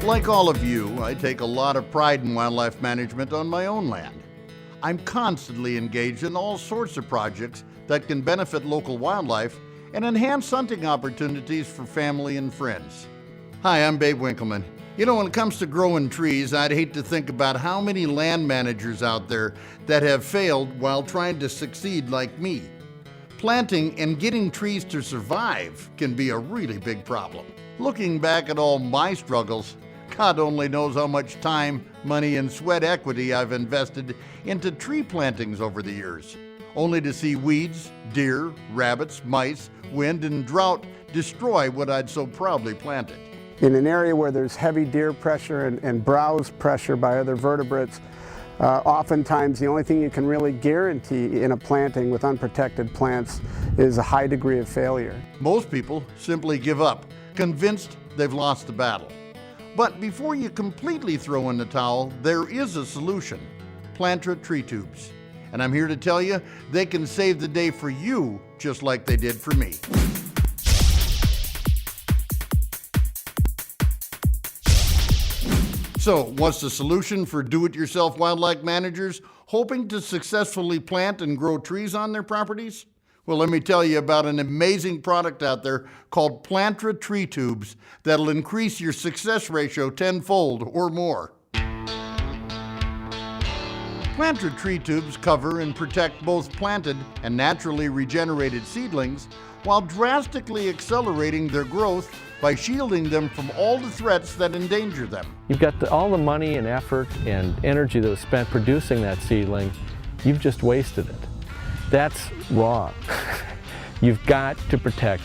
Like all of you, I take a lot of pride in wildlife management on my own land. I'm constantly engaged in all sorts of projects that can benefit local wildlife and enhance hunting opportunities for family and friends. Hi, I'm Babe Winkleman. You know, when it comes to growing trees, I'd hate to think about how many land managers out there that have failed while trying to succeed like me. Planting and getting trees to survive can be a really big problem. Looking back at all my struggles, God only knows how much time, money, and sweat equity I've invested into tree plantings over the years, only to see weeds, deer, rabbits, mice, wind, and drought destroy what I'd so proudly planted. In an area where there's heavy deer pressure and browse pressure by other vertebrates, oftentimes the only thing you can really guarantee in a planting with unprotected plants is a high degree of failure. Most people simply give up, convinced they've lost the battle. But before you completely throw in the towel, there is a solution: Plantra tree tubes. And I'm here to tell you, they can save the day for you just like they did for me. So, what's the solution for do-it-yourself wildlife managers hoping to successfully plant and grow trees on their properties? Well, let me tell you about an amazing product out there called Plantra tree tubes that'll increase your success ratio tenfold or more. Plantra tree tubes cover and protect both planted and naturally regenerated seedlings while drastically accelerating their growth by shielding them from all the threats that endanger them. You've got all the money and effort and energy that was spent producing that seedling, you've just wasted it. That's wrong. You've got to protect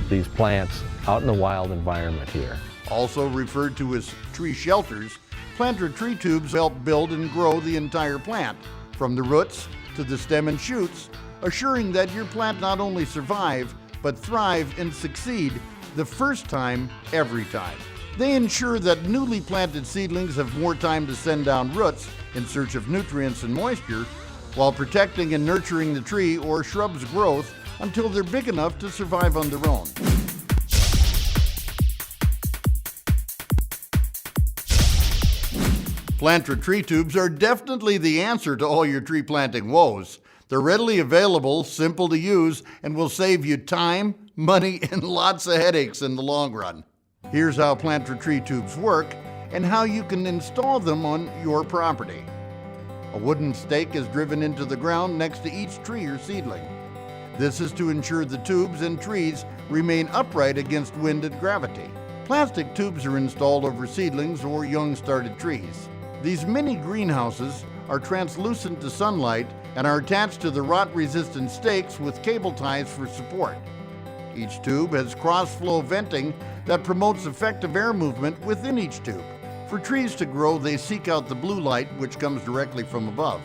these plants out in the wild environment here. Also referred to as tree shelters, Plantra tree tubes help build and grow the entire plant, from the roots to the stem and shoots, assuring that your plant not only survive, but thrive and succeed the first time, every time. They ensure that newly planted seedlings have more time to send down roots in search of nutrients and moisture, while protecting and nurturing the tree or shrub's growth until they're big enough to survive on their own. Plantra tree tubes are definitely the answer to all your tree planting woes. They're readily available, simple to use, and will save you time, money, and lots of headaches in the long run. Here's how Plantra tree tubes work and how you can install them on your property. A wooden stake is driven into the ground next to each tree or seedling. This is to ensure the tubes and trees remain upright against wind and gravity. Plastic tubes are installed over seedlings or young started trees. These mini greenhouses are translucent to sunlight and are attached to the rot-resistant stakes with cable ties for support. Each tube has cross-flow venting that promotes effective air movement within each tube. For trees to grow, they seek out the blue light, which comes directly from above.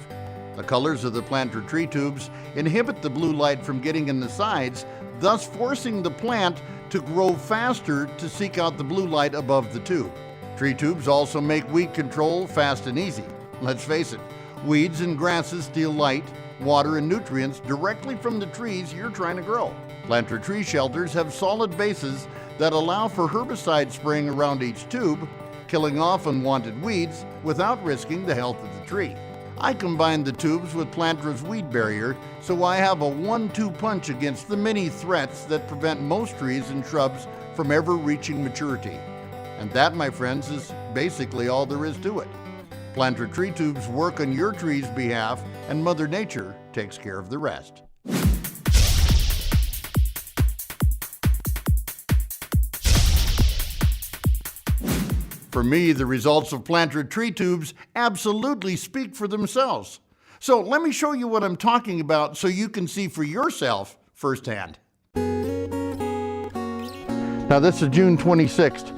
The colors of the Plantra tree tubes inhibit the blue light from getting in the sides, thus forcing the plant to grow faster to seek out the blue light above the tube. Tree tubes also make weed control fast and easy. Let's face it, weeds and grasses steal light, water, and nutrients directly from the trees you're trying to grow. Plantra tree shelters have solid bases that allow for herbicide spraying around each tube, killing off unwanted weeds without risking the health of the tree. I combined the tubes with Plantra's weed barrier, so I have a 1-2 punch against the many threats that prevent most trees and shrubs from ever reaching maturity. And that, my friends, is basically all there is to it. Plantra tree tubes work on your tree's behalf, and Mother Nature takes care of the rest. For me, the results of Plantra tree tubes absolutely speak for themselves. So let me show you what I'm talking about so you can see for yourself firsthand. Now this is June 26th,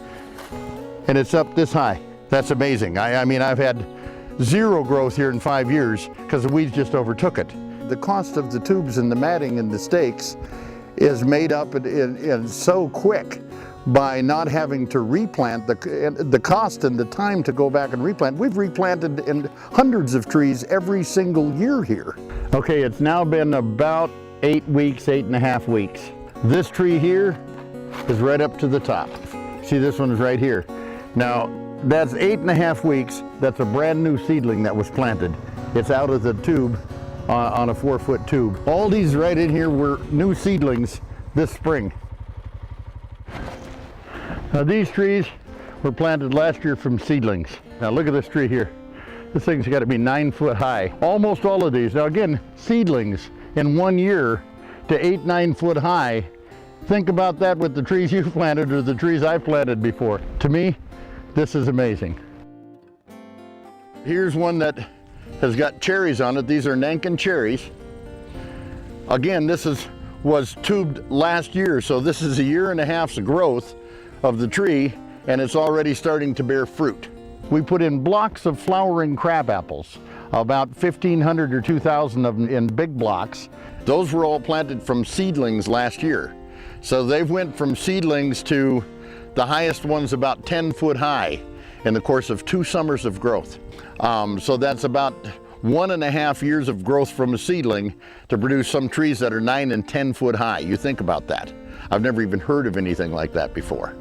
and it's up this high. That's amazing. I mean, I've had zero growth here in 5 years because the weeds just overtook it. The cost of the tubes and the matting and the stakes is made up in so quick by not having to replant, the cost and the time to go back and replant. We've replanted in hundreds of trees every single year here. Okay, it's now been about 8 weeks, 8.5 weeks. This tree here is right up to the top. See, this one is right here. Now, that's 8.5 weeks. That's a brand new seedling that was planted. It's out of the tube on a 4-foot tube. All these right in here were new seedlings this spring. Now these trees were planted last year from seedlings. Now look at this tree here. This thing's got to be 9 foot high. Almost all of these. Now again, seedlings in 1 year to 8-9 foot high. Think about that with the trees you planted or the trees I planted before. To me, this is amazing. Here's one that has got cherries on it. These are Nankin cherries. Again, this was tubed last year, so this is 1.5 years growth of the tree, and it's already starting to bear fruit. We put in blocks of flowering crab apples, about 1,500 or 2,000 of them in big blocks. Those were all planted from seedlings last year. So they've went from seedlings to the highest ones about 10 foot high in the course of 2 summers of growth. So that's about 1.5 years of growth from a seedling to produce some trees that are 9 and 10 foot high. You think about that. I've never even heard of anything like that before.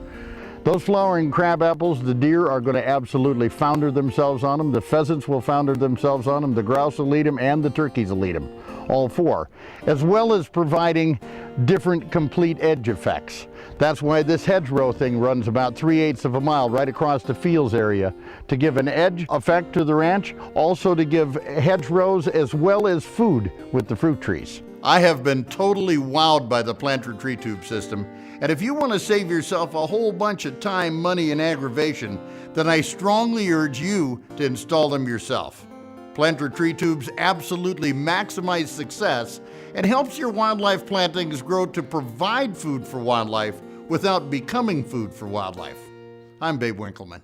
Those flowering crab apples, the deer are going to absolutely founder themselves on them. The pheasants will founder themselves on them. The grouse will eat them, and the turkeys will eat them. All 4. As well as providing different complete edge effects. That's why this hedgerow thing runs about 3/8 of a mile right across the fields area to give an edge effect to the ranch, also to give hedgerows as well as food with the fruit trees. I have been totally wowed by the Plantra tree tube system, and if you want to save yourself a whole bunch of time, money, and aggravation, then I strongly urge you to install them yourself. Plantra tree tubes absolutely maximize success and helps your wildlife plantings grow to provide food for wildlife without becoming food for wildlife. I'm Babe Winkleman.